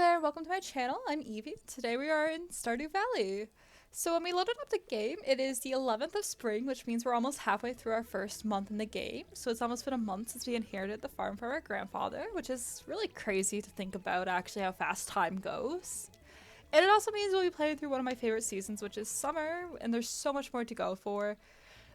there, welcome to my channel. I'm Evie. Today we are in Stardew Valley. So when we loaded up the game, it is the 11th of spring, which means we're almost halfway through our first month in the game. So it's almost been a month since we inherited the farm from our grandfather, which is really crazy to think about actually how fast time goes. And it also means we'll be playing through one of my favorite seasons, which is summer, and there's so much more to go for.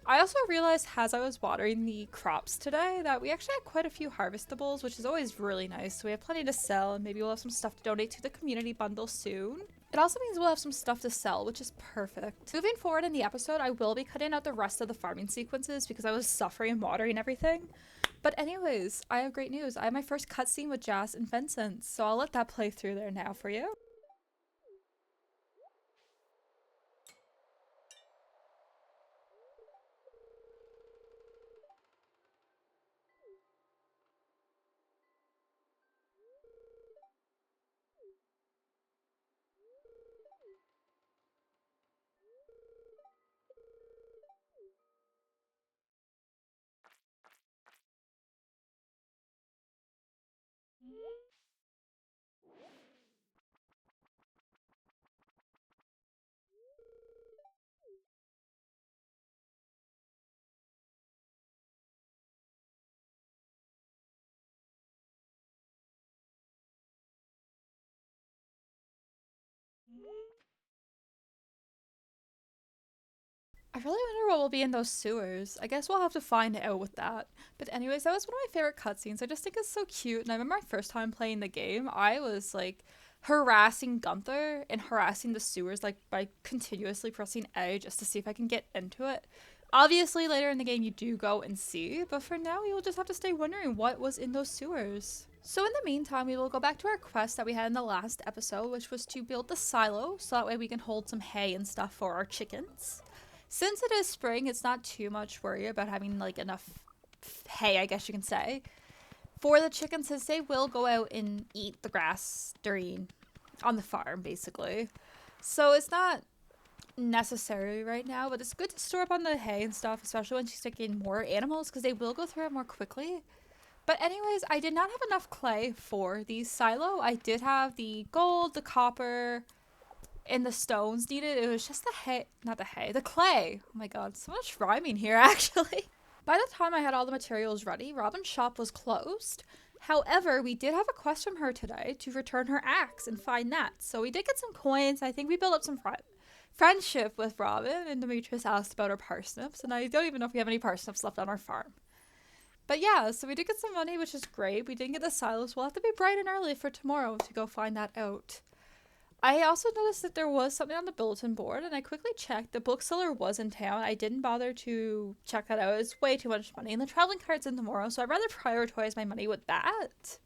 I also realized as I was watering the crops today that we actually had quite a few harvestables, which is always really nice. So we have plenty to sell, and maybe we'll have some stuff to donate to the community bundle soon. It also means we'll have some stuff to sell, which is perfect. Moving forward in the episode, I will be cutting out the rest of the farming sequences because I was suffering watering everything. But anyways, I have great news. I have my first cutscene with Jas and Vincent, so I'll let that play through there now for you. I really wonder what will be in those sewers. I guess we'll have to find out with that. But anyways, that was one of my favorite cutscenes. I just think it's so cute. And I remember my first time playing the game, I was like harassing Gunther and harassing the sewers like by continuously pressing A just to see if I can get into it. Obviously, later in the game you do go and see, but for now we will just have to stay wondering what was in those sewers. So in the meantime, we will go back to our quest that we had in the last episode, which was to build the silo so that way we can hold some hay and stuff for our chickens. Since it is spring, it's not too much worry about having like enough hay, I guess you can say, for the chickens, since they will go out and eat the grass during on the farm basically. So it's not necessary right now, but it's good to store up on the hay and stuff, especially when she's taking more animals because they will go through it more quickly. But anyways, I did not have enough clay for the silo. I did have the gold, the copper, and the stones needed. It was just the hay, not the hay, the clay. Oh my god, so much rhyming here actually. By the time I had all the materials ready, Robin's shop was closed. However, we did have a quest from her today to return her axe and find that. So we did get some coins. I think we built up some friendship with Robin, and Demetrius asked about our parsnips, and I don't even know if we have any parsnips left on our farm. But yeah, so we did get some money, which is great. We didn't get the silos. We'll have to be bright and early for tomorrow to go find that out. I also noticed that there was something on the bulletin board, and I quickly checked. The bookseller was in town. I didn't bother to check that out. It's way too much money, and the traveling cart's in tomorrow, so I'd rather prioritize my money with that.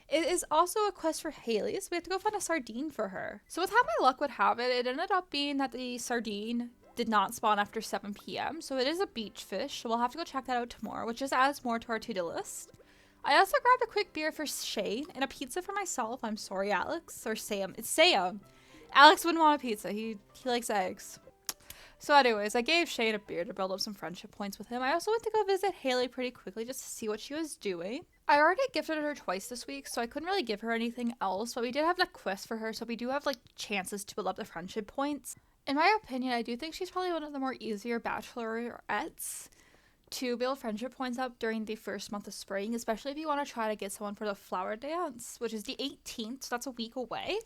It is also a quest for Haley, so we have to go find a sardine for her. So with how my luck would have it, it ended up being that the sardine did not spawn after 7 p.m., so it is a beach fish, so we'll have to go check that out tomorrow, which just adds more to our to-do list. I also grabbed a quick beer for Shane and a pizza for myself. I'm sorry, Alex. Or Sam. It's Sam. Alex wouldn't want a pizza. He likes eggs. So anyways, I gave Shane a beer to build up some friendship points with him. I also went to go visit Haley pretty quickly just to see what she was doing. I already gifted her twice this week, so I couldn't really give her anything else, but we did have that quest for her, so we do have like chances to build up the friendship points. In my opinion, I do think she's probably one of the more easier bachelorettes to build friendship points up during the first month of spring, especially if you want to try to get someone for the flower dance, which is the 18th, so that's a week away.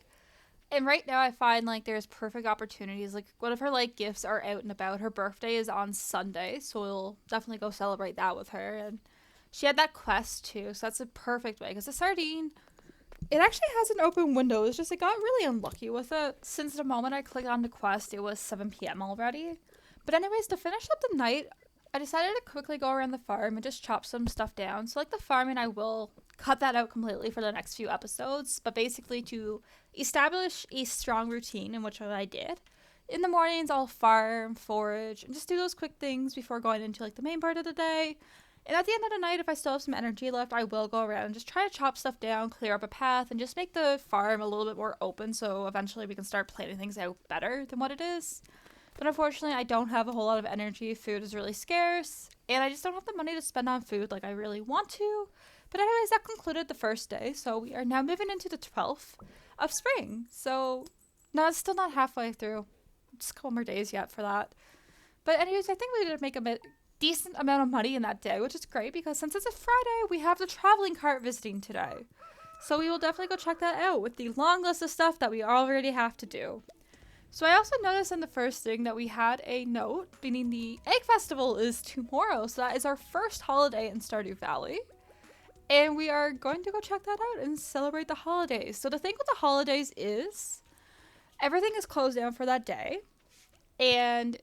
And right now I find like there's perfect opportunities. Like one of her like gifts are out and about. Her birthday is on Sunday, so we'll definitely go celebrate that with her. And she had that quest too, so that's a perfect way, because the sardine, it actually has an open window. It's just I got really unlucky with it. Since the moment I clicked on the quest, it was 7 p.m. already. But anyways, to finish up the night, I decided to quickly go around the farm and just chop some stuff down. So like the farming, I will cut that out completely for the next few episodes, but basically to establish a strong routine, in which I did. In the mornings, I'll farm, forage, and just do those quick things before going into like the main part of the day. And at the end of the night, if I still have some energy left, I will go around and just try to chop stuff down, clear up a path, and just make the farm a little bit more open so eventually we can start planning things out better than what it is. But unfortunately, I don't have a whole lot of energy. Food is really scarce, and I just don't have the money to spend on food like I really want to. But anyways, that concluded the first day, so we are now moving into the 12th. of spring. So, no, it's still not halfway through. Just a couple more days yet for that. But anyways, I think we did make a decent amount of money in that day, which is great because since it's a Friday, we have the traveling cart visiting today. So we will definitely go check that out with the long list of stuff that we already have to do. So I also noticed in the first thing that we had a note, meaning the Egg Festival is tomorrow. So that is our first holiday in Stardew Valley. And we are going to go check that out and celebrate the holidays. So the thing with the holidays is everything is closed down for that day. And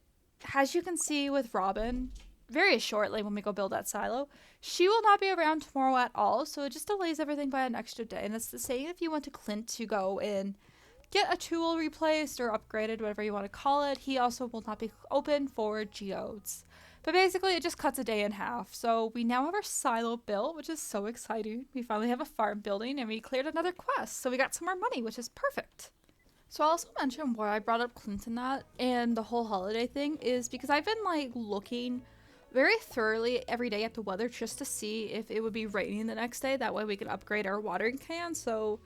as you can see with Robin, very shortly when we go build that silo, she will not be around tomorrow at all. So it just delays everything by an extra day. And it's the same if you went to Clint to go and get a tool replaced or upgraded, whatever you want to call it. He also will not be open for geodes. But basically, it just cuts a day in half. So we now have our silo built, which is so exciting. We finally have a farm building, and we cleared another quest. So we got some more money, which is perfect. So I'll also mention why I brought up Clinton that and the whole holiday thing is because I've been like looking very thoroughly every day at the weather just to see if it would be raining the next day. That way we can upgrade our watering can. So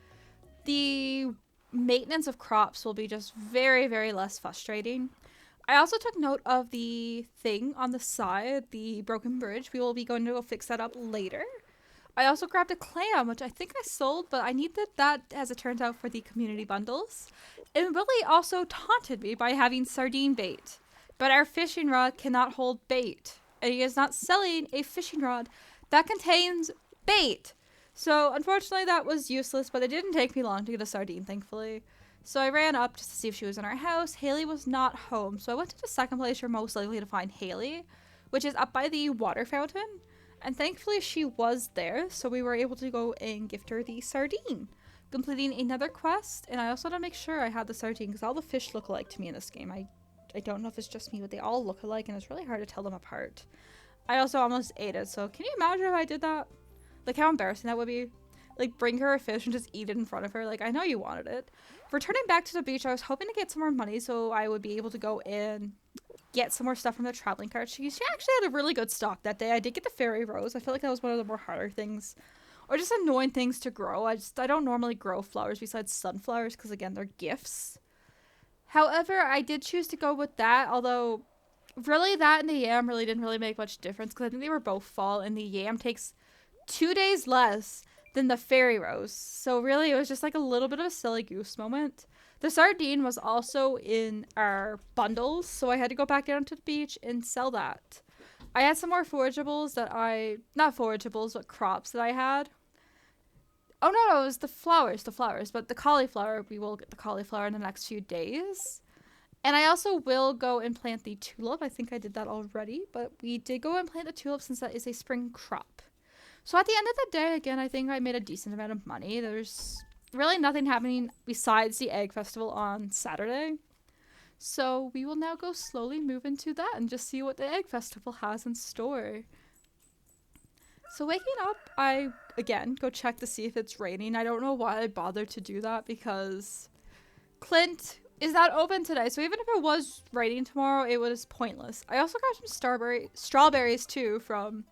the maintenance of crops will be just very, very less frustrating. I also took note of the thing on the side, the broken bridge. We will be going to go fix that up later. I also grabbed a clam, which I think I sold, but I needed that, as it turns out, for the community bundles. And Willie also taunted me by having sardine bait. But our fishing rod cannot hold bait. And he is not selling a fishing rod that contains bait. So, unfortunately, that was useless, but it didn't take me long to get a sardine, thankfully. So I ran up just to see if she was in our house. Haley was not home, so I went to the second place you're most likely to find Haley, which is up by the water fountain. And thankfully she was there, so we were able to go and gift her the sardine, completing another quest. And I also had to make sure I had the sardine, because all the fish look alike to me in this game. I don't know if it's just me, but they all look alike, and it's really hard to tell them apart. I also almost ate it, so can you imagine if I did that? Like, how embarrassing that would be. Like, bring her a fish and just eat it in front of her. Like, I know you wanted it. Returning back to the beach, I was hoping to get some more money so I would be able to go and get some more stuff from the traveling cart. She actually had a really good stock that day. I did get the fairy rose. I feel like that was one of the more harder things. Or just annoying things to grow. I don't normally grow flowers besides sunflowers because, again, they're gifts. However, I did choose to go with that, although really that and the yam really didn't really make much difference because I think they were both fall, and the yam takes 2 days less than the fairy rose. So really, it was just like a little bit of a silly goose moment. The sardine was also in our bundles, so I had to go back down to the beach and sell that. I had some more forageables not forageables, but crops that I had. Oh no, it was the flowers, but the cauliflower, we will get the cauliflower in the next few days. And I also will go and plant the tulip. I think I did that already, but we did go and plant the tulip since that is a spring crop. So at the end of the day, again, I think I made a decent amount of money. There's really nothing happening besides the Egg Festival on Saturday. So we will now go slowly move into that and just see what the Egg Festival has in store. So waking up, I, again, go check to see if it's raining. I don't know why I bothered to do that because Clint is not open today. So even if it was raining tomorrow, it was pointless. I also got some strawberries too from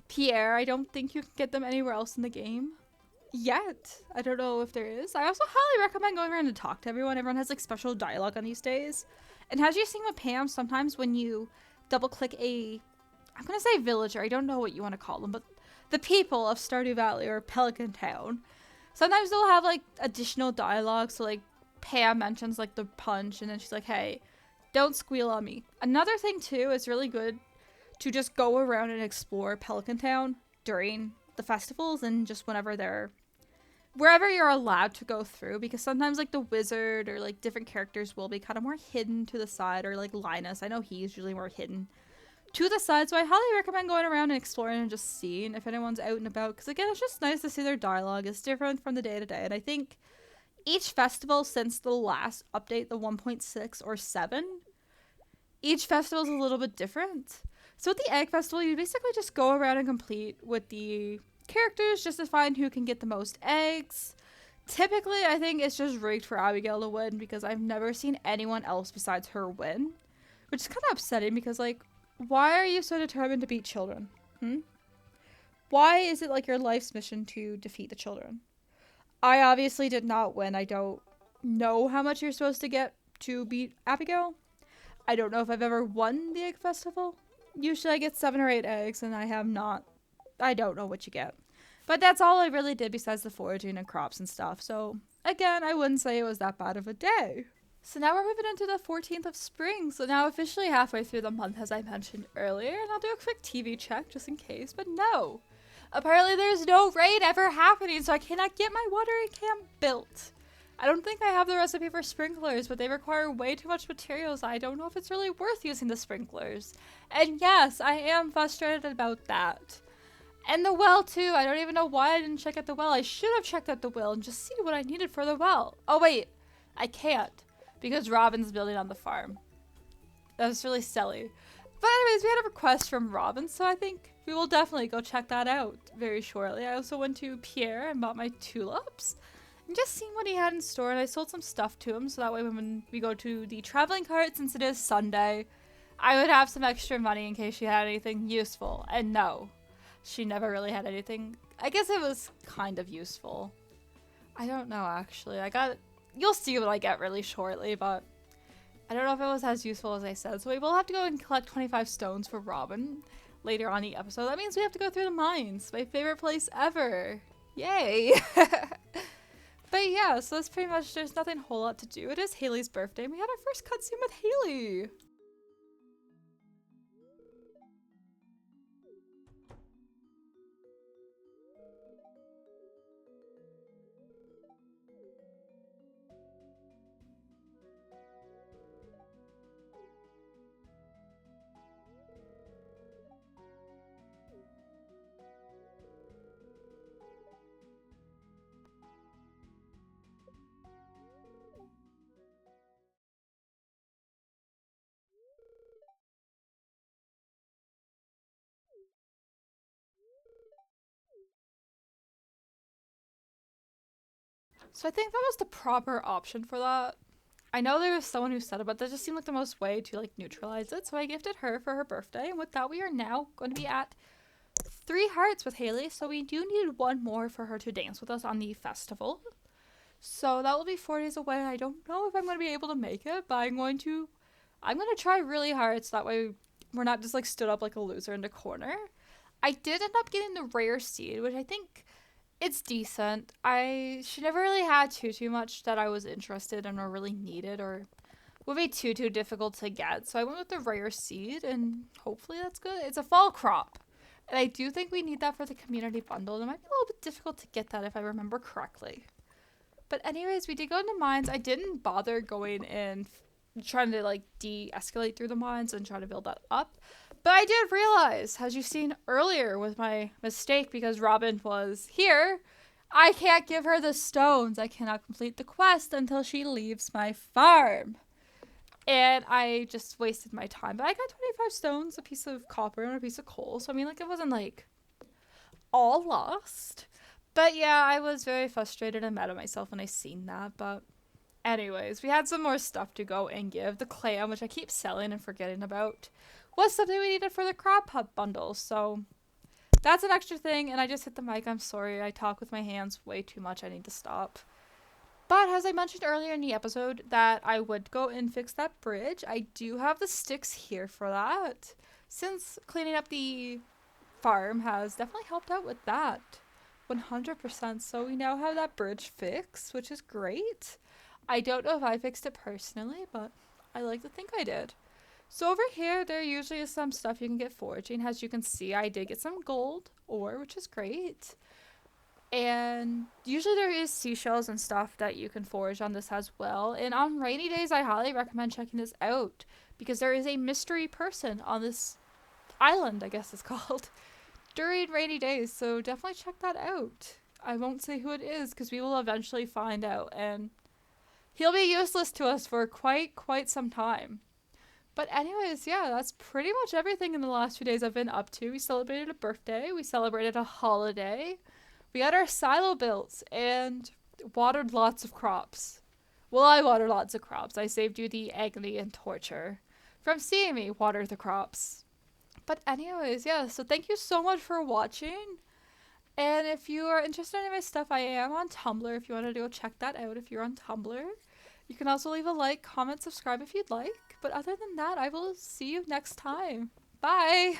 Pierre. I don't think you can get them anywhere else in the game yet. I don't know if there is. I also highly recommend going around and talk to everyone. Everyone has like special dialogue on these days. And as you've seen with Pam, sometimes when you double click I'm gonna say villager, I don't know what you want to call them, but the people of Stardew Valley or Pelican Town, sometimes they'll have like additional dialogue. So like Pam mentions like the punch, and then she's like, hey, don't squeal on me. Another thing too is really good to just go around and explore Pelican Town during the festivals and just wherever you're allowed to go through, because sometimes like the wizard or like different characters will be kind of more hidden to the side, or like Linus, I know he's usually more hidden to the side, so I highly recommend going around and exploring and just seeing if anyone's out and about, because again, it's just nice to see their dialogue. It's different from the day to day, and I think each festival since the last update, the 1.6 or 7, each festival is a little bit different. So with the Egg Festival, you basically just go around and complete with the characters just to find who can get the most eggs. Typically, I think it's just rigged for Abigail to win because I've never seen anyone else besides her win, which is kind of upsetting because, like, why are you so determined to beat children? Why is it like your life's mission to defeat the children? I obviously did not win. I don't know how much you're supposed to get to beat Abigail. I don't know if I've ever won the egg festival. Usually I get 7 or 8 eggs, and I have not. I don't know what you get. But that's all I really did besides the foraging and crops and stuff. So, again, I wouldn't say it was that bad of a day. So now we're moving into the 14th of spring. So now officially halfway through the month, as I mentioned earlier. And I'll do a quick TV check just in case. But no. Apparently there's no rain ever happening, so I cannot get my watering can built. I don't think I have the recipe for sprinklers, but they require way too much materials. I don't know if it's really worth using the sprinklers. And yes, I am frustrated about that. And the well too. I don't even know why I didn't check out the well. I should have checked out the well and just see what I needed for the well. Oh wait, I can't because Robin's building on the farm. That was really silly. But anyways, we had a request from Robin, so I think we will definitely go check that out very shortly. I also went to Pierre and bought my tulips and just seeing what he had in store, and I sold some stuff to him so that way when we go to the traveling cart, since it is Sunday, I would have some extra money in case she had anything useful. And no, she never really had anything. I guess it was kind of useful. I don't know actually. You'll see what I get really shortly, but I don't know if it was as useful as I said. So we will have to go and collect 25 stones for Robin later on the episode. That means we have to go through the mines. My favorite place ever. Yay. But yeah, so that's pretty much, there's nothing a whole lot to do. It is Haley's birthday and we had our first cutscene with Haley. So I think that was the proper option for that. I know there was someone who said it, but that just seemed like the most way to like neutralize it. So I gifted her for her birthday, and with that we are now going to be at 3 hearts with Haley. So we do need one more for her to dance with us on the festival. So that will be 4 days away. I don't know if I'm going to be able to make it, but I'm going to try really hard so that way we're not just like stood up like a loser in the corner. I did end up getting the rare seed, which I think it's decent. She never really had too much that I was interested in or really needed or would be too difficult to get. So I went with the rare seed and hopefully that's good. It's a fall crop. And I do think we need that for the community bundle. It might be a little bit difficult to get that if I remember correctly. But anyways, we did go into mines. I didn't bother going in trying to like de-escalate through the mines and try to build that up. But I did realize, as you've seen earlier with my mistake, because Robin was here, I can't give her the stones. I cannot complete the quest until she leaves my farm. And I just wasted my time. But I got 25 stones, a piece of copper, and a piece of coal. So I mean, like, it wasn't like all lost. But yeah, I was very frustrated and mad at myself when I seen that. But anyways, we had some more stuff to go and give. The clam, which I keep selling and forgetting about, was something we needed for the crab hut bundle. So that's an extra thing. And I just hit the mic. I'm sorry. I talk with my hands way too much. I need to stop. But as I mentioned earlier in the episode that I would go and fix that bridge, I do have the sticks here for that. Since cleaning up the farm has definitely helped out with that. 100%. So we now have that bridge fixed, which is great. I don't know if I fixed it personally, but I like to think I did. So over here, there usually is some stuff you can get foraging. As you can see, I did get some gold ore, which is great. And usually there is seashells and stuff that you can forage on this as well. And on rainy days, I highly recommend checking this out because there is a mystery person on this island, I guess it's called, during rainy days. So definitely check that out. I won't say who it is because we will eventually find out. And he'll be useless to us for quite some time. But anyways, yeah, that's pretty much everything in the last few days I've been up to. We celebrated a birthday. We celebrated a holiday. We got our silo built and watered lots of crops. Well, I watered lots of crops. I saved you the agony and torture from seeing me water the crops. But anyways, yeah, so thank you so much for watching. And if you are interested in my stuff, I am on Tumblr if you want to go check that out if you're on Tumblr. You can also leave a like, comment, subscribe if you'd like. But other than that, I will see you next time. Bye!